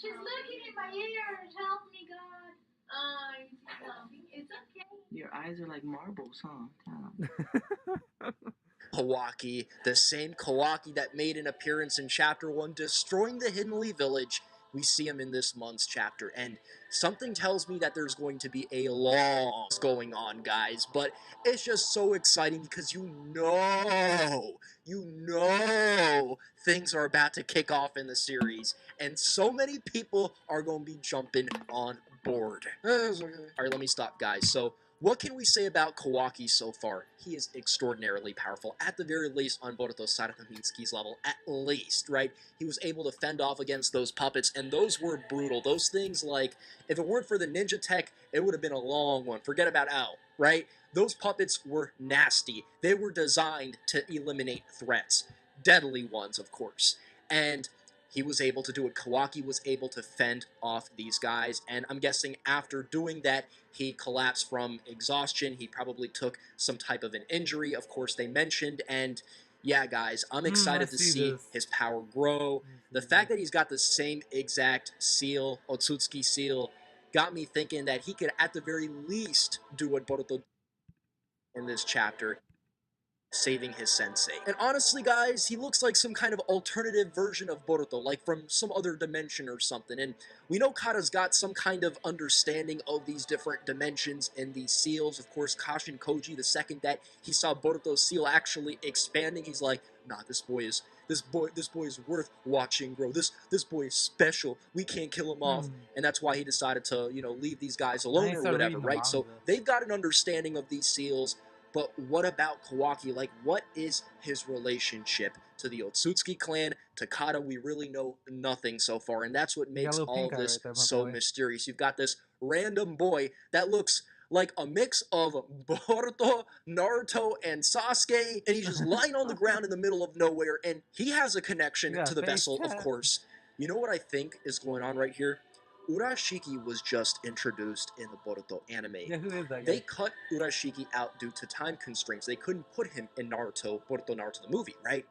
She's looking in my ears. Help me, God. It's okay. Your eyes are like marbles, huh? Kawaki, the same Kawaki that made an appearance in Chapter 1, destroying the Hiddenly Village. We see him in this month's chapter, and something tells me that there's going to be a long going on, guys, but it's just so exciting because you know things are about to kick off in the series, and so many people are going to be jumping on board. Alright, let me stop, guys. So, what can we say about Kawaki so far? He is extraordinarily powerful, at the very least on Boruto Sarakamitsky's level, at least, right? He was able to fend off against those puppets, and those were brutal. Those things, like, if it weren't for the ninja tech, it would have been a long one. Forget about Ao, right? Those puppets were nasty. They were designed to eliminate threats. Deadly ones, of course. And he was able to do it. Kawaki was able to fend off these guys, and I'm guessing after doing that, he collapsed from exhaustion. He probably took some type of an injury, of course, they mentioned, and yeah, guys, I'm excited to see his power grow. The fact that he's got the same exact seal, Otsutsuki seal, got me thinking that he could, at the very least, do what Boruto in this chapter, saving his sensei. And honestly, guys, he looks like some kind of alternative version of Boruto, like from some other dimension or something. And we know Kata's got some kind of understanding of these different dimensions and these seals. Of course, Kashin Koji, the second that he saw Boruto's seal actually expanding, he's like, nah, this boy is worth watching grow. This boy is special. We can't kill him off. And that's why he decided to, leave these guys alone or whatever, right? So they've got an understanding of these seals. But what about Kawaki? Like, what is his relationship to the Otsutsuki clan? To Kata, we really know nothing so far, and that's what makes all of this so mysterious. You've got this random boy that looks like a mix of Boruto, Naruto, and Sasuke, and he's just lying on the ground in the middle of nowhere, and he has a connection to the vessel, of course. You know what I think is going on right here? Urashiki was just introduced in the Boruto anime. Yeah, who is that guy? They cut Urashiki out due to time constraints. They couldn't put him in Boruto Naruto the movie, right?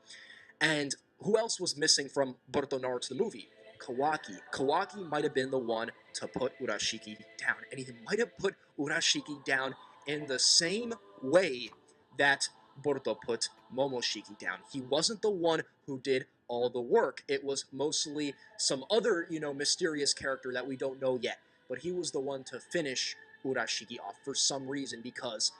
And who else was missing from Boruto Naruto the movie? Kawaki. Kawaki might have been the one to put Urashiki down, and he might have put Urashiki down in the same way that Boruto put Momoshiki down. He wasn't the one who did all the work. It was mostly some other, mysterious character that we don't know yet. But he was the one to finish Urashiki off for some reason, because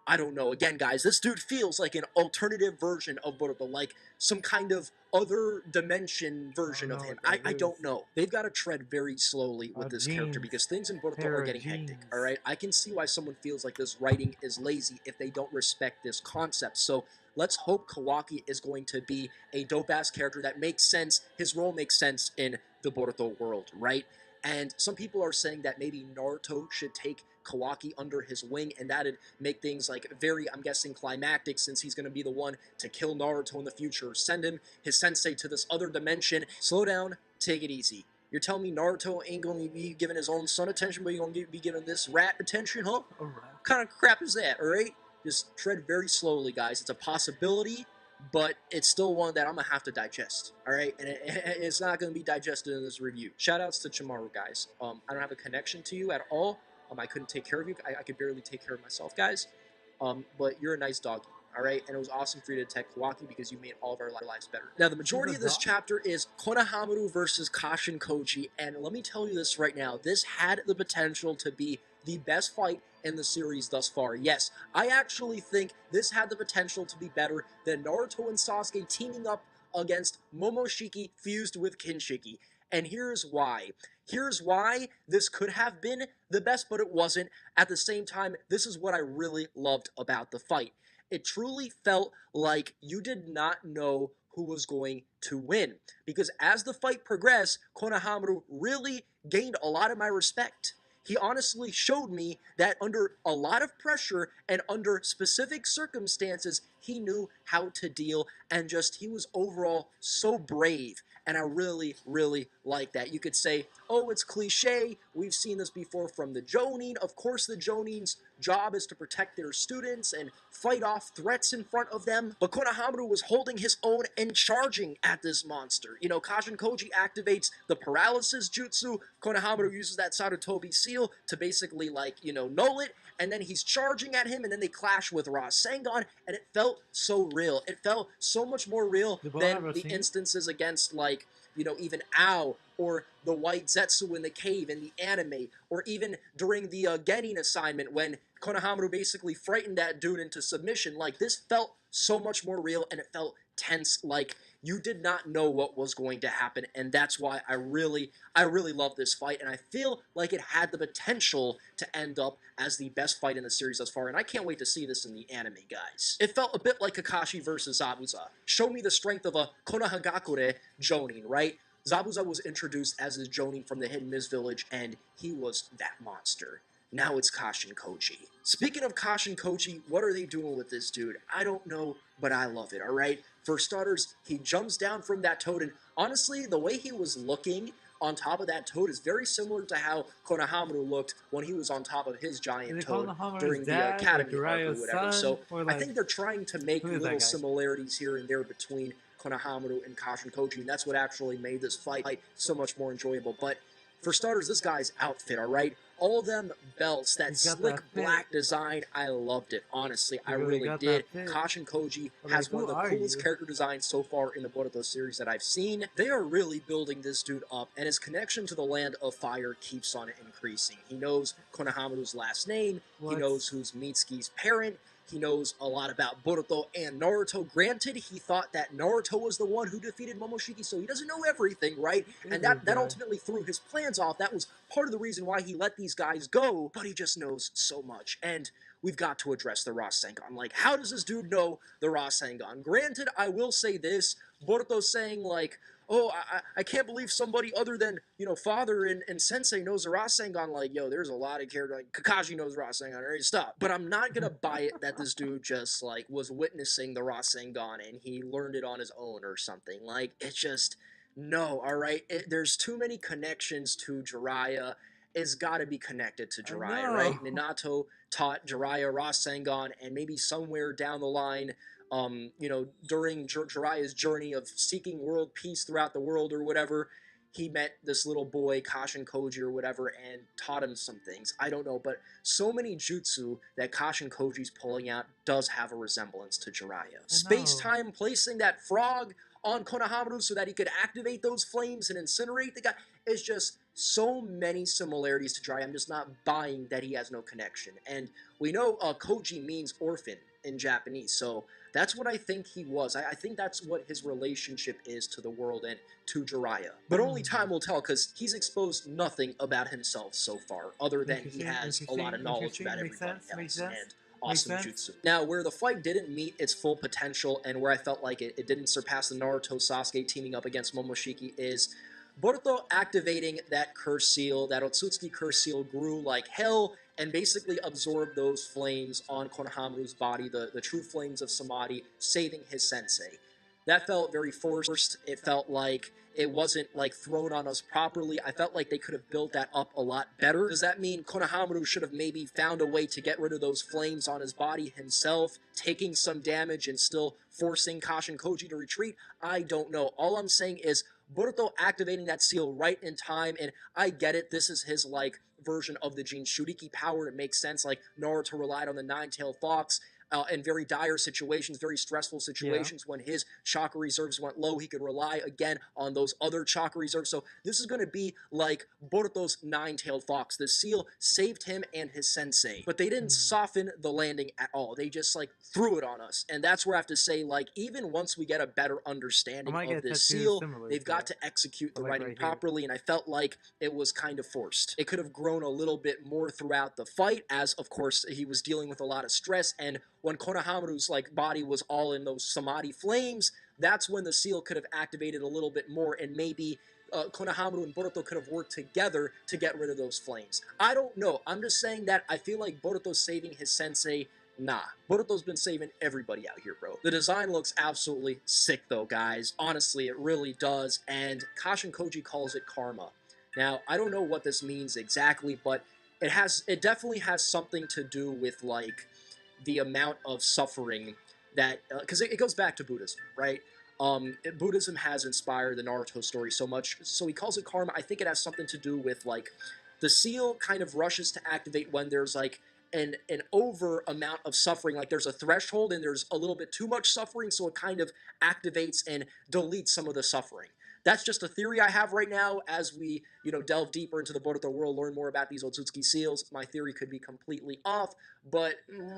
I don't know. Again, guys, this dude feels like an alternative version of Boruto, like some kind of other dimension version of him. I don't know. They've got to tread very slowly with this character, because things in Boruto are getting hectic, alright? I can see why someone feels like this writing is lazy if they don't respect this concept. So let's hope Kawaki is going to be a dope-ass character that makes sense. His role makes sense in the Boruto world, right? And some people are saying that maybe Naruto should take Kawaki under his wing, and that'd make things like very, I'm guessing, climactic, since he's going to be the one to kill Naruto in the future, send him, his sensei, to this other dimension. Slow down, take it easy. You're telling me Naruto ain't going to be giving his own son attention, but you're going to be giving this rat attention, huh? What kind of crap is that, alright? Just tread very slowly, guys. It's a possibility, but it's still one that I'm going to have to digest, alright? And it's not going to be digested in this review. Shoutouts to Chimaru, guys. I don't have a connection to you at all. I couldn't take care of you. I could barely take care of myself, guys. But you're a nice doggy, all right? And it was awesome for you to attack Kawaki, because you made all of our lives better. Now, the majority of this chapter is Konohamaru versus Kashin Koji, and let me tell you this right now. This had the potential to be the best fight in the series thus far. Yes, I actually think this had the potential to be better than Naruto and Sasuke teaming up against Momoshiki fused with Kinshiki. And here's why. Here's why this could have been the best, but it wasn't. At the same time, this is what I really loved about the fight. It truly felt like you did not know who was going to win. Because as the fight progressed, Konohamaru really gained a lot of my respect. He honestly showed me that under a lot of pressure and under specific circumstances, he knew how to deal, and he was overall so brave. And I really, really like that. You could say, oh, it's cliche. We've seen this before from the Jonin. Of course the Jonins job is to protect their students and fight off threats in front of them. But Konohamaru was holding his own and charging at this monster. You know, Kashin Koji activates the paralysis jutsu. Konohamaru uses that Sarutobi seal to basically, like, you know, null it. And then he's charging at him, and then they clash with Rasengan, and it felt so real. It felt so much more real than the instances against, like, you know, even Ao, or the White Zetsu in the cave in the anime, or even during the Genin assignment when Konohamaru basically frightened that dude into submission. Like, this felt so much more real, and it felt tense, like you did not know what was going to happen, and that's why I really love this fight, and I feel like it had the potential to end up as the best fight in the series thus far, and I can't wait to see this in the anime, guys. It felt a bit like Kakashi versus Zabuza. Show me the strength of a Konohagakure Jonin, right? Zabuza was introduced as a Jonin from the Hidden Mist Village, and he was that monster. Now it's Kashin Koji. Speaking of Kashin Koji, what are they doing with this dude? I don't know, but I love it, alright? For starters, he jumps down from that toad, and honestly, the way he was looking on top of that toad is very similar to how Konohamaru looked when he was on top of his giant toad during the Academy arc or whatever. So I think they're trying to make little similarities here and there between Konohamaru and Kashin Koji, and that's what actually made this fight so much more enjoyable. But for starters, this guy's outfit, alright? All them belts, that slick black design, I loved it, honestly. I really did. Kashin Koji has one of the coolest character designs so far in the Boruto series that I've seen. They are really building this dude up, and his connection to the Land of Fire keeps on increasing. He knows Konohamaru's last name, he knows who's Mitsuki's parent, he knows a lot about Boruto and Naruto. Granted, he thought that Naruto was the one who defeated Momoshiki, so he doesn't know everything, right? And that ultimately threw his plans off. That was part of the reason why he let these guys go, but he just knows so much. And we've got to address the Rasengan. Like, how does this dude know the Rasengan? Granted, I will say this, Boruto's saying, like, oh, I can't believe somebody other than, you know, father and sensei knows the Rasengan. Like, yo, there's a lot of characters, like, Kakashi knows Rasengan, alright, stop. But I'm not gonna buy it that this dude just, like, was witnessing the Rasengan and he learned it on his own or something. Like, it's just, no, alright? There's too many connections to Jiraiya. It's gotta be connected to Jiraiya, right? Minato taught Jiraiya Rasengan, and maybe somewhere down the line, you know, during Jiraiya's journey of seeking world peace throughout the world or whatever, he met this little boy, Kashin Koji or whatever, and taught him some things. I don't know, but so many jutsu that Kashin Koji's pulling out does have a resemblance to Jiraiya. Space-time placing that frog on Konohamaru so that he could activate those flames and incinerate the guy. It's just so many similarities to Jiraiya. I'm just not buying that he has no connection. And we know Koji means orphan in Japanese, so that's what I think he was. I think that's what his relationship is to the world and to Jiraiya. But only time will tell, because he's exposed nothing about himself so far, other than he has a lot of knowledge about everybody else and awesome jutsu. Now, where the fight didn't meet its full potential, and where I felt like it didn't surpass the Naruto-Sasuke teaming up against Momoshiki, is Boruto activating that curse seal. That Otsutsuki curse seal grew like hell and basically absorbed those flames on Konohamaru's body, the true flames of Samadhi, saving his sensei. That felt very forced. It felt like it wasn't, like, thrown on us properly. I felt like they could have built that up a lot better. Does that mean Konohamaru should have maybe found a way to get rid of those flames on his body himself, taking some damage and still forcing Kashin Koji to retreat? I don't know. All I'm saying is Boruto activating that seal right in time, and I get it, this is his, like, version of the Jinchuriki power. It makes sense, like, Naruto relied on the Nine-Tailed Fox in very dire situations, very stressful situations. When his chakra reserves went low, he could rely again on those other chakra reserves. So this is going to be like Boruto's Nine-Tailed Fox. The seal saved him and his sensei, but they didn't soften the landing at all. They just, like, threw it on us, and that's where I have to say, like, even once we get a better understanding of this seal, they've got to execute the writing properly, and I felt like it was kind of forced. It could have grown a little bit more throughout the fight, as, of course, he was dealing with a lot of stress, and when Konohamaru's, like, body was all in those Samadhi flames, that's when the seal could have activated a little bit more, and maybe Konohamaru and Boruto could have worked together to get rid of those flames. I don't know. I'm just saying that I feel like Boruto's saving his sensei. Nah, Boruto's been saving everybody out here, bro. The design looks absolutely sick, though, guys. Honestly, it really does, and Kashin Koji calls it karma. Now, I don't know what this means exactly, but it definitely has something to do with like the amount of suffering that because it goes back to Buddhism, right? Buddhism has inspired the Naruto story so much, so he calls it karma. I think it has something to do with like the seal kind of rushes to activate when there's like an over amount of suffering, like there's a threshold and there's a little bit too much suffering, so it kind of activates and deletes some of the suffering. That's just a theory I have right now. As we, delve deeper into the Boruto world, learn more about these Otsutsuki seals, my theory could be completely off, but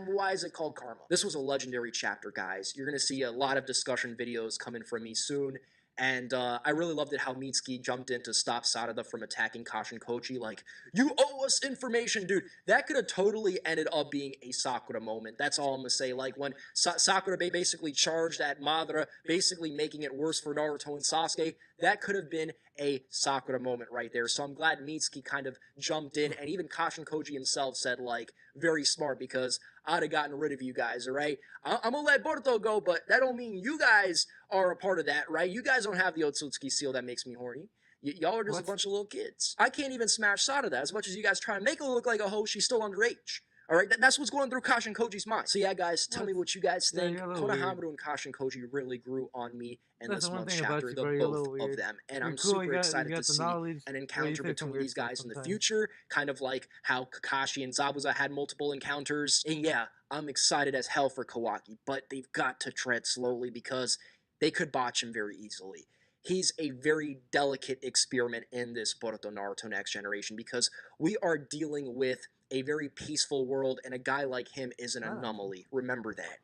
why is it called karma? This was a legendary chapter, guys. You're going to see a lot of discussion videos coming from me soon. And I really loved it how Mitsuki jumped in to stop Sarada from attacking Kashin Koji. Like, you owe us information, dude. That could have totally ended up being a Sakura moment. That's all I'm going to say. Like, when Sakura basically charged at Madara, basically making it worse for Naruto and Sasuke, that could have been a Sakura moment right there. So I'm glad Mitsuki kind of jumped in. And even Kashin Koji himself said, like, very smart, because I'd have gotten rid of you guys, all right? I'm going to let Boruto go, but that don't mean you guys are a part of that, right? You guys don't have the Otsutsuki seal that makes me horny. Y'all are just a bunch of little kids. I can't even smash Sarada. As much as you guys try to make her look like a hoe, she's still underage. All right, that's what's going through Kashin Koji's mind. So yeah, guys, tell me what you guys think. Konohamaru and Kashin Koji really grew on me in this month's chapter, the both of them. And I'm super excited to see an encounter between these guys in the future, kind of like how Kakashi and Zabuza had multiple encounters. And yeah, I'm excited as hell for Kawaki, but they've got to tread slowly because they could botch him very easily. He's a very delicate experiment in this Boruto Naruto Next Generation, because we are dealing with a very peaceful world, and a guy like him is an anomaly. Remember that.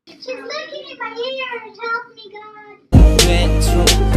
She's looking in my ears. Help me, God.